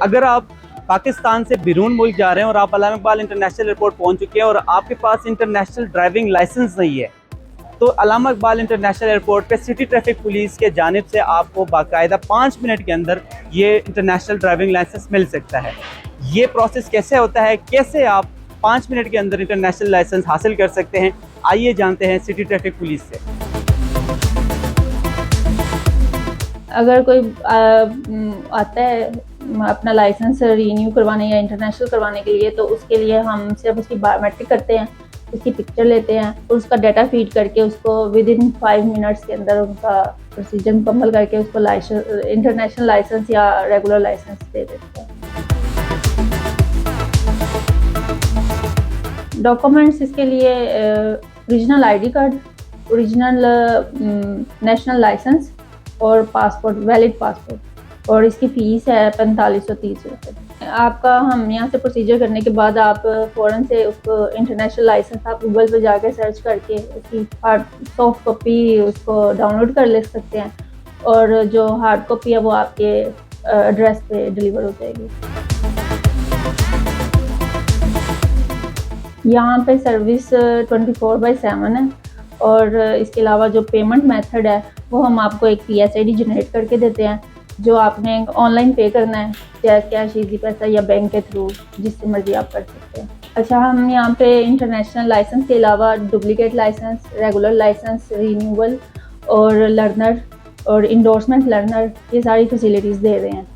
अगर आप पाकिस्तान से बैरून मुल्क जा रहे हैं और आप अल्लामा इकबाल इंटरनेशनल एयरपोर्ट पहुंच चुके हैं और आपके पास इंटरनेशनल ड्राइविंग लाइसेंस नहीं है, तो अल्लामा इकबाल इंटरनेशनल एयरपोर्ट पे सिटी ट्रैफिक पुलिस के जानिब से आपको बाकायदा 5 मिनट के अंदर ये इंटरनेशनल ड्राइविंग लाइसेंस मिल सकता है। ये प्रोसेस कैसे होता है, कैसे आप 5 मिनट के अंदर इंटरनेशनल लाइसेंस हासिल कर सकते हैं, आइए जानते हैं सिटी ट्रैफिक पुलिस से। अगर कोई आता है अपना लाइसेंस रीन्यू करवाने या इंटरनेशनल करवाने के लिए, तो उसके लिए हम सिर्फ उसकी बायोमेट्रिक करते हैं, उसकी पिक्चर लेते हैं और उसका डाटा फीड करके उसको विद इन 5 मिनट्स के अंदर उनका प्रोसीजर मुकम्मल करके उसको इंटरनेशनल लाइसेंस या रेगुलर लाइसेंस दे देते हैं। डॉक्यूमेंट्स इसके लिए original ID card, original national licence और पासपोर्ट, वैलिड पासपोर्ट, और इसकी फ़ीस है 4530 रुपये। आपका हम यहाँ से प्रोसीजर करने के बाद आप फ़ौरन से उसको इंटरनेशनल लाइसेंस आप गूगल पे जाके सर्च करके उसकी सॉफ्ट कॉपी उसको डाउनलोड कर ले सकते हैं और जो हार्ड कॉपी है वो आपके एड्रेस पे डिलीवर हो जाएगी। यहाँ पे सर्विस 24/7 है और इसके अलावा जो पेमेंट मेथड है वो हम आपको एक PSID जनरेट करके देते हैं, जो आपने ऑनलाइन पे करना है, चाहे कैश, इजी पैसा या बैंक के थ्रू, जिससे मर्जी आप कर सकते हैं। अच्छा, हम यहाँ पे इंटरनेशनल लाइसेंस के अलावा duplicate licence, regular licence, renewal और लर्नर और इंडोर्समेंट लर्नर, ये सारी फैसिलिटीज़ दे रहे हैं।